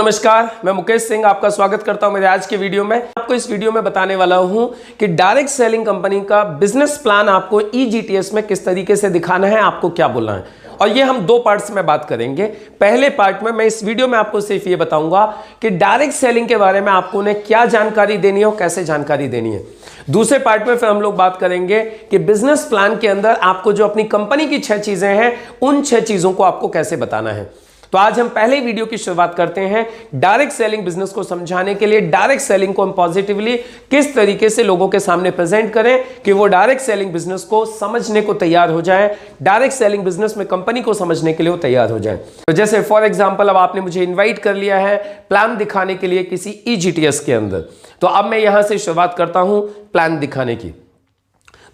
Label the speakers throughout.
Speaker 1: नमस्कार, मैं मुकेश सिंह आपका स्वागत करता हूं मेरे आज के वीडियो में। आपको इस वीडियो में बताने वाला हूं कि डायरेक्ट सेलिंग कंपनी का बिजनेस प्लान आपको ईजीटीएस में किस तरीके से दिखाना है, आपको क्या बोलना है। और ये हम दो पार्ट्स में बात करेंगे। पहले पार्ट में मैं इस वीडियो में आपको सिर्फ ये बताऊंगा कि डायरेक्ट सेलिंग के बारे में आपको उन्हें क्या जानकारी देनी है और कैसे जानकारी देनी है। दूसरे पार्ट में फिर हम लोग बात करेंगे कि बिजनेस प्लान के अंदर आपको जो अपनी कंपनी की 6 चीजें हैं, उन 6 चीजों को आपको कैसे बताना है। तो आज हम पहले वीडियो की शुरुआत करते हैं डायरेक्ट सेलिंग बिजनेस को समझाने के लिए। डायरेक्ट सेलिंग को हम पॉजिटिवली किस तरीके से लोगों के सामने प्रेजेंट करें कि वो डायरेक्ट सेलिंग बिजनेस को समझने को तैयार हो जाए, डायरेक्ट सेलिंग बिजनेस में कंपनी को समझने के लिए वो तैयार हो जाए। तो जैसे फॉर एग्जांपल अब आपने मुझे इन्वाइट कर लिया है प्लान दिखाने के लिए किसी ईजीटीएस के अंदर, तो अब मैं यहां से शुरुआत करता हूं प्लान दिखाने की।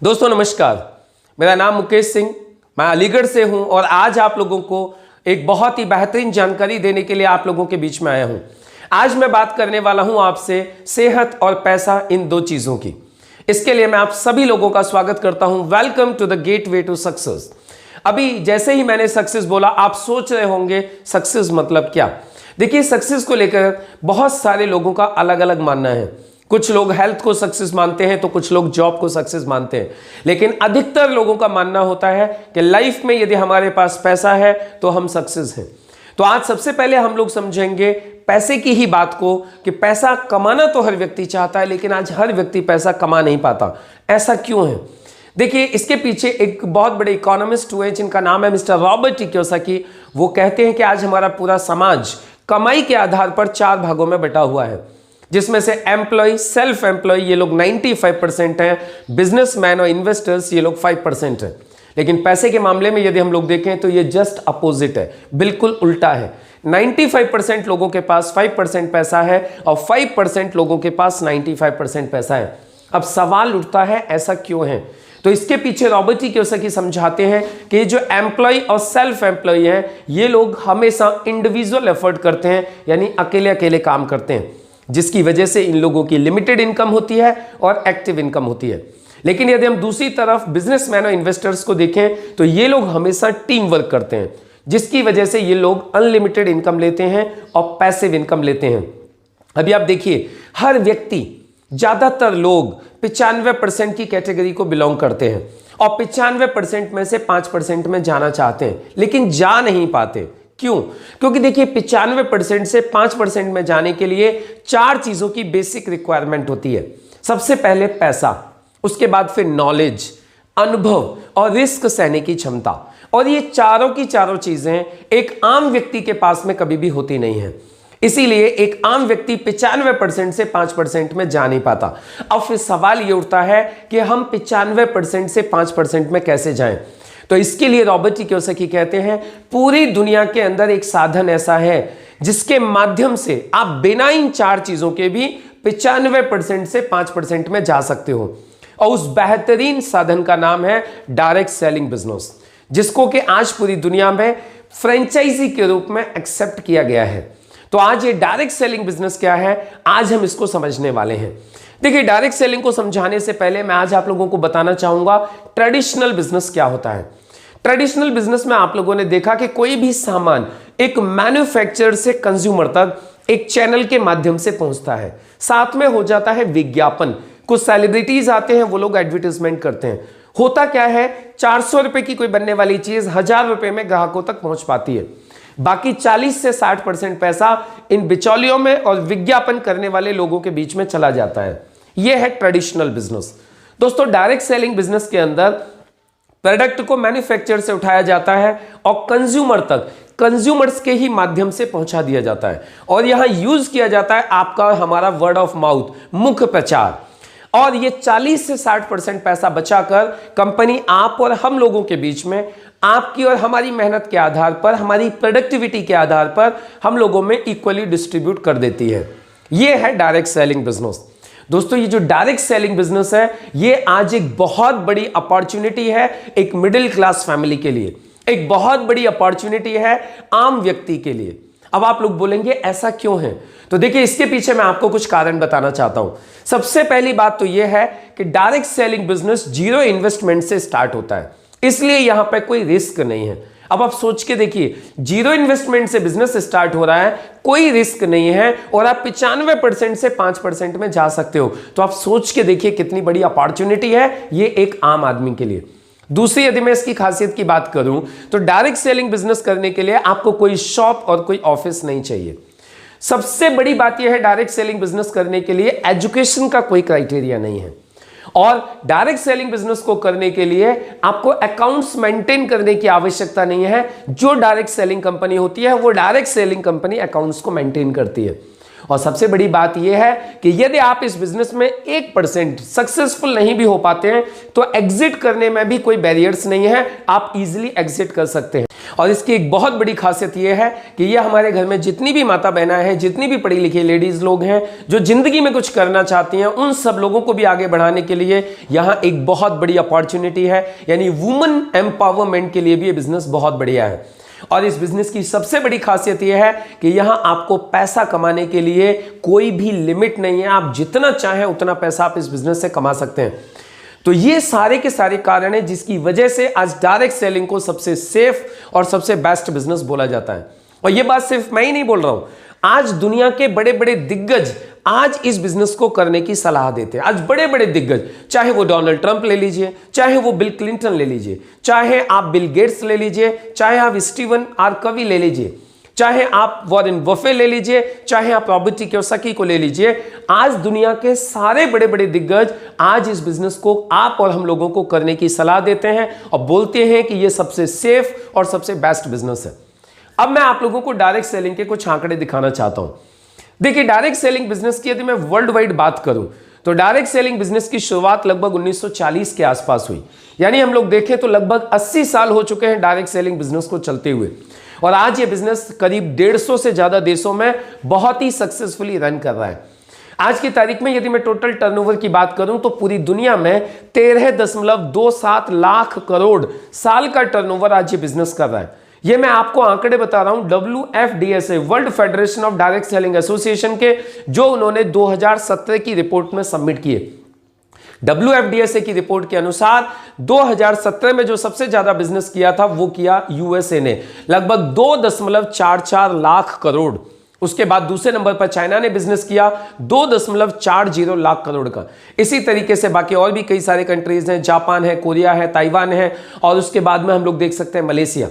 Speaker 1: दोस्तों नमस्कार, मेरा नाम मुकेश सिंह, मैं अलीगढ़ से हूं और आज आप लोगों को एक बहुत ही बेहतरीन जानकारी देने के लिए आप लोगों के बीच में आया हूं। आज मैं बात करने वाला हूं आपसे सेहत और पैसा, इन 2 चीजों की। इसके लिए मैं आप सभी लोगों का स्वागत करता हूं। Welcome to the gateway to success. अभी जैसे ही मैंने सक्सेस बोला, आप सोच रहे होंगे सक्सेस मतलब क्या। देखिए, सक्सेस को लेकर बहुत सारे लोगों का अलग अलग मानना है। कुछ लोग हेल्थ को सक्सेस मानते हैं तो कुछ लोग जॉब को सक्सेस मानते हैं, लेकिन अधिकतर लोगों का मानना होता है कि लाइफ में यदि हमारे पास पैसा है तो हम सक्सेस हैं। तो आज सबसे पहले हम लोग समझेंगे पैसे की ही बात को कि पैसा कमाना तो हर व्यक्ति चाहता है, लेकिन आज हर व्यक्ति पैसा कमा नहीं पाता। ऐसा क्यों है? देखिए, इसके पीछे एक बहुत बड़े इकोनॉमिस्ट हुए जिनका नाम है मिस्टर रॉबर्ट कियोसाकी। वो कहते हैं कि आज हमारा पूरा समाज कमाई के आधार पर 4 भागों में बटा हुआ है, जिसमें से एम्प्लॉय, सेल्फ एम्प्लॉय ये लोग 95% हैं, बिजनेसमैन और इन्वेस्टर्स ये लोग 5% हैं। लेकिन पैसे के मामले में यदि हम लोग देखें तो ये जस्ट अपोजिट है, बिल्कुल उल्टा है। 95% लोगों के पास 5% पैसा है और 5% लोगों के पास 95% पैसा है। अब सवाल उठता है ऐसा क्यों है? तो इसके पीछे रॉबर्ट कियोसाकी समझाते हैं कि जो एम्प्लॉय और सेल्फ एम्प्लॉय है, ये लोग हमेशा इंडिविजुअल एफर्ट करते हैं, यानी अकेले अकेले काम करते हैं, जिसकी वजह से इन लोगों की लिमिटेड इनकम होती है और एक्टिव इनकम होती है। लेकिन यदि हम दूसरी तरफ बिजनेसमैन और इन्वेस्टर्स को देखें तो ये लोग हमेशा टीम वर्क करते हैं, जिसकी वजह से ये लोग अनलिमिटेड इनकम लेते हैं और पैसिव इनकम लेते हैं। अभी आप देखिए, हर व्यक्ति, ज्यादातर लोग 95% की कैटेगरी को बिलोंग करते हैं और 95% में से 5% में जाना चाहते हैं, लेकिन जा नहीं पाते। क्यों? क्योंकि देखिए, 95% से 5% में जाने के लिए 4 चीजों की बेसिक रिक्वायरमेंट होती है। सबसे पहले पैसा, उसके बाद फिर नॉलेज, अनुभव और रिस्क सहने की क्षमता। और ये चारों की चारों चीजें एक आम व्यक्ति के पास में कभी भी होती नहीं है। इसीलिए एक आम व्यक्ति 95% से 5% में जा नहीं पाता। अब फिर सवाल ये उठता है कि हम 95% से 5% में कैसे जाएं? तो इसके लिए रॉबर्ट कियोसाकी कहते हैं, पूरी दुनिया के अंदर एक साधन ऐसा है जिसके माध्यम से आप बिना इन 4 चीजों के भी 95% से 5% में जा सकते हो। और उस बेहतरीन साधन का नाम है डायरेक्ट सेलिंग बिजनेस, जिसको कि आज पूरी दुनिया में फ्रेंचाइजी के रूप में एक्सेप्ट किया गया है। तो आज ये डायरेक्ट सेलिंग बिजनेस क्या है, आज हम इसको समझने वाले हैं। देखिए, डायरेक्ट सेलिंग को समझाने से पहले मैं आज आप लोगों को बताना चाहूंगा ट्रेडिशनल बिजनेस क्या होता है। ट्रेडिशनल बिजनेस में आप लोगों ने देखा कि कोई भी सामान एक मैन्युफैक्चरर से कंज्यूमर तक एक चैनल के माध्यम से पहुंचता है, साथ में हो जाता है विज्ञापन। कुछ सेलिब्रिटीज आते हैं, वो लोग एडवर्टाइजमेंट करते हैं। होता क्या है, 400 रुपए की कोई बनने वाली चीज 1000 रुपए में ग्राहकों तक पहुंच पाती है। बाकी 40 से 60% पैसा इन बिचौलियों में और विज्ञापन करने वाले लोगों के बीच में चला जाता है। यह है ट्रेडिशनल बिजनेस। दोस्तों, डायरेक्ट सेलिंग बिजनेस के अंदर प्रोडक्ट को मैन्युफैक्चर से उठाया जाता है और कंज्यूमर तक कंज्यूमर्स के ही माध्यम से पहुंचा दिया जाता है। और यहां यूज किया जाता है आपका हमारा वर्ड ऑफ माउथ, मुख्य प्रचार। और ये 40 से 60% पैसा बचाकर कंपनी आप और हम लोगों के बीच में, आपकी और हमारी मेहनत के आधार पर, हमारी प्रोडक्टिविटी के आधार पर हम लोगों में इक्वली डिस्ट्रीब्यूट कर देती है। यह है डायरेक्ट सेलिंग बिजनेस। दोस्तों, ये जो डायरेक्ट सेलिंग बिजनेस है, ये आज एक बहुत बड़ी अपॉर्चुनिटी है एक मिडिल क्लास फैमिली के लिए, एक बहुत बड़ी अपॉर्चुनिटी है आम व्यक्ति के लिए। अब आप लोग बोलेंगे ऐसा क्यों है? तो देखिए, इसके पीछे मैं आपको कुछ कारण बताना चाहता हूं। सबसे पहली बात तो यह है कि डायरेक्ट सेलिंग बिजनेस 0 इन्वेस्टमेंट से स्टार्ट होता है, इसलिए यहां पर कोई रिस्क नहीं है। अब आप सोच के देखिए, जीरो इन्वेस्टमेंट से बिजनेस स्टार्ट हो रहा है, कोई रिस्क नहीं है और आप 95% से 5% में जा सकते हो। तो आप सोच के देखिए कितनी बड़ी अपॉर्चुनिटी है ये एक आम आदमी के लिए। दूसरी, यदि मैं इसकी खासियत की बात करूं तो डायरेक्ट सेलिंग बिजनेस करने के लिए आपको कोई शॉप और कोई ऑफिस नहीं चाहिए। सबसे बड़ी बात यह है, डायरेक्ट सेलिंग बिजनेस करने के लिए एजुकेशन का कोई क्राइटेरिया नहीं है। और डायरेक्ट सेलिंग बिजनेस को करने के लिए आपको अकाउंट्स मेंटेन करने की आवश्यकता नहीं है। जो डायरेक्ट सेलिंग कंपनी होती है वो डायरेक्ट सेलिंग कंपनी अकाउंट्स को मेंटेन करती है। और सबसे बड़ी बात यह है कि यदि आप इस बिजनेस में 1% सक्सेसफुल नहीं भी हो पाते हैं तो एग्जिट करने में भी कोई बैरियर्स नहीं है, आप इजीली एग्जिट कर सकते हैं। और इसकी एक बहुत बड़ी खासियत यह है कि यह हमारे घर में जितनी भी माता बहना है, जितनी भी पढ़ी लिखी लेडीज लोग हैं जो जिंदगी में कुछ करना चाहती हैं, उन सब लोगों को भी आगे बढ़ाने के लिए यहां एक बहुत बड़ी अपॉर्चुनिटी है। यानी वुमेन एम्पावरमेंट के लिए भी यह बिजनेस बहुत बढ़िया है। और इस बिजनेस की सबसे बड़ी खासियत यह है कि यहां आपको पैसा कमाने के लिए कोई भी लिमिट नहीं है। आप जितना चाहें उतना पैसा आप इस बिजनेस से कमा सकते हैं। तो ये सारे के सारे कारण हैं जिसकी वजह से आज डायरेक्ट सेलिंग को सबसे सेफ और सबसे बेस्ट बिजनेस बोला जाता है। और ये बात सिर्फ मैं ही नहीं बोल रहा हूं, आज दुनिया के बड़े बड़े दिग्गज आज इस बिजनेस को करने की सलाह देते हैं। आज बड़े बड़े दिग्गज, चाहे वो डोनाल्ड ट्रंप ले लीजिए, चाहे वो बिल क्लिंटन ले लीजिए, चाहे आप बिल गेट्स ले लीजिए, चाहे आप स्टीवन आर कवी ले लीजिए, चाहे आप वॉरेन बफे ले लीजिए, चाहे आप रॉबर्ट टी कियोसाकी को ले लीजिए, आज दुनिया के सारे बड़े बड़े दिग्गज आज इस बिजनेस को आप और हम लोगों को करने की सलाह देते हैं और बोलते हैं कि यह सबसे सेफ और सबसे बेस्ट बिजनेस है। अब मैं आप लोगों को डायरेक्ट सेलिंग के कुछ आंकड़े दिखाना चाहता हूं। देखिए, डायरेक्ट सेलिंग बिजनेस की यदि मैं वर्ल्ड वाइड बात करूं तो डायरेक्ट सेलिंग बिजनेस की शुरुआत लगभग 1940 के आसपास हुई। यानी हम लोग देखें तो लगभग 80 साल हो चुके हैं डायरेक्ट सेलिंग बिजनेस को चलते हुए। और आज ये बिजनेस करीब 150 से ज्यादा देशों में बहुत ही सक्सेसफुली रन कर रहा है। आज की तारीख में यदि मैं टोटल टर्नओवर की बात करूं तो पूरी दुनिया में 13.27 लाख करोड़ साल का टर्नओवर आज ये बिजनेस कर रहा है। ये मैं आपको आंकड़े बता रहा हूं WFDSA, world federation of direct selling association के, जो उन्होंने 2017 की रिपोर्ट में सबमिट किए। WFDSA की रिपोर्ट के अनुसार 2017 में जो सबसे ज्यादा बिजनेस किया था वो किया यूएसए ने, लगभग 2.44 लाख करोड़। उसके बाद दूसरे नंबर पर चाइना ने बिजनेस किया 2.40 लाख करोड़ का। इसी तरीके से बाकी और भी कई सारे कंट्रीज हैं, जापान है, कोरिया है, ताइवान है, और उसके बाद में हम लोग देख सकते हैं मलेशिया।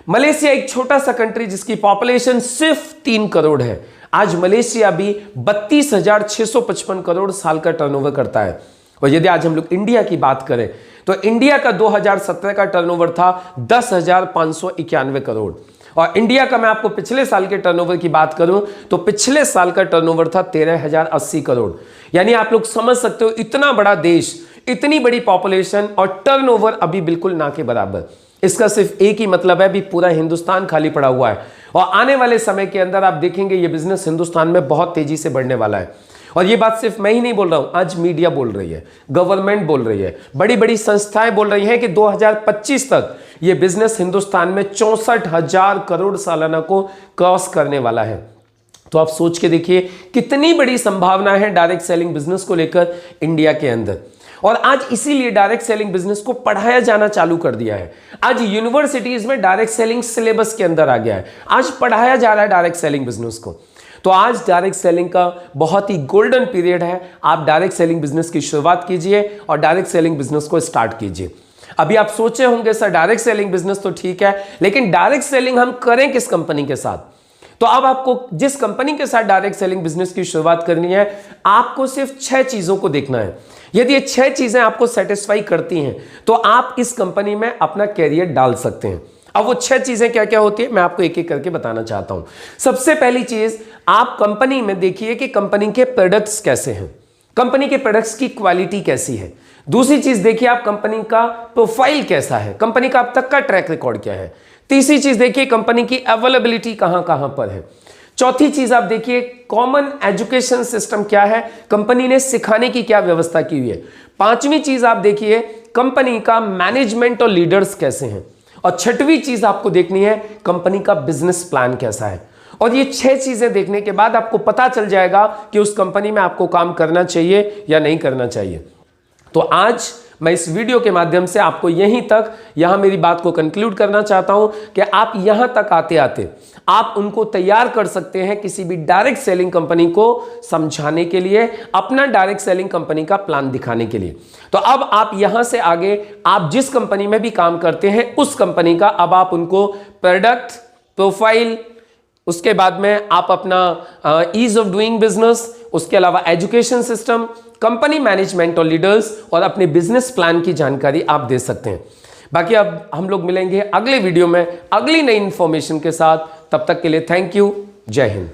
Speaker 1: मलेशिया एक छोटा सा कंट्री जिसकी पॉपुलेशन सिर्फ 3 करोड़ है। आज मलेशिया भी 32,655 करोड़ साल का टर्नओवर करता है। और यदि आज हम लोग इंडिया की बात करें तो इंडिया का 2017 का टर्नओवर था 10,591 करोड़। और इंडिया का मैं आपको पिछले साल के टर्नओवर की बात करूं तो पिछले साल का टर्नओवर था 13,080 करोड़। यानी आप लोग समझ सकते हो, इतना बड़ा देश, इतनी बड़ी पॉपुलेशन और टर्नओवर अभी बिल्कुल ना के बराबर। इसका सिर्फ एक ही मतलब है, अभी पूरा हिंदुस्तान खाली पड़ा हुआ है और आने वाले समय के अंदर आप देखेंगे ये बिजनेस हिंदुस्तान में बहुत तेजी से बढ़ने वाला है। और ये बात सिर्फ मैं ही नहीं बोल रहा हूं, आज मीडिया बोल रही है, गवर्नमेंट बोल रही है, बड़ी बड़ी संस्थाएं बोल रही हैं कि 2025 तक ये बिजनेस हिंदुस्तान में 64,000 करोड़ सालाना को क्रॉस करने वाला है। तो आप सोच के देखिए कितनी बड़ी संभावना है डायरेक्ट सेलिंग बिजनेस को लेकर इंडिया के अंदर। और आज इसीलिए डायरेक्ट सेलिंग बिजनेस को पढ़ाया जाना चालू कर दिया है। आज यूनिवर्सिटीज में डायरेक्ट सेलिंग सिलेबस के अंदर आ गया है, आज पढ़ाया जा रहा है डायरेक्ट सेलिंग बिजनेस को। तो आज डायरेक्ट सेलिंग का बहुत ही गोल्डन पीरियड है। आप डायरेक्ट सेलिंग बिजनेस की शुरुआत कीजिए और डायरेक्ट सेलिंग बिजनेस को स्टार्ट कीजिए। अभी आप सोचे होंगे सर डायरेक्ट सेलिंग बिजनेस तो ठीक है, लेकिन डायरेक्ट सेलिंग हम करें किस कंपनी के साथ? तो अब आपको जिस कंपनी के साथ डायरेक्ट सेलिंग बिजनेस की शुरुआत करनी है, आपको सिर्फ 6 चीजों को देखना है। यदि ये 6 चीजें आपको सेटिस्फाई करती हैं तो आप इस कंपनी में अपना कैरियर डाल सकते हैं। अब वो 6 चीजें क्या क्या होती है मैं आपको एक एक करके बताना चाहता हूं। सबसे पहली चीज, आप कंपनी में देखिए कि कंपनी के प्रोडक्ट्स कैसे हैं, कंपनी के प्रोडक्ट्स की क्वालिटी कैसी है। दूसरी चीज देखिए आप कंपनी का प्रोफाइल कैसा है, कंपनी का अब तक का ट्रैक रिकॉर्ड क्या है। तीसरी चीज देखिए कंपनी की अवेलेबिलिटी कहां कहां पर है। चौथी चीज आप देखिए कॉमन एजुकेशन सिस्टम क्या है, कंपनी ने सिखाने की क्या व्यवस्था की हुई है। पांचवी चीज आप देखिए कंपनी का मैनेजमेंट और लीडर्स कैसे हैं। और छठवीं चीज आपको देखनी है कंपनी का बिजनेस प्लान कैसा है। और ये 6 चीजें देखने के बाद आपको पता चल जाएगा कि उस कंपनी में आपको काम करना चाहिए या नहीं करना चाहिए। तो आज मैं इस वीडियो के माध्यम से आपको यहां मेरी बात को कंक्लूड करना चाहता हूं कि आप यहां तक आते आते आप उनको तैयार कर सकते हैं किसी भी डायरेक्ट सेलिंग कंपनी को समझाने के लिए, अपना डायरेक्ट सेलिंग कंपनी का प्लान दिखाने के लिए। तो अब आप यहां से आगे आप जिस कंपनी में भी काम करते हैं उस कंपनी का अब आप उनको प्रोडक्ट, प्रोफाइल, उसके बाद में आप अपना ईज ऑफ डूइंग बिजनेस, उसके अलावा एजुकेशन सिस्टम, कंपनी मैनेजमेंट और लीडर्स और अपने बिजनेस प्लान की जानकारी आप दे सकते हैं। बाकी अब हम लोग मिलेंगे अगले वीडियो में अगली नई इंफॉर्मेशन के साथ। तब तक के लिए थैंक यू। जय हिंद।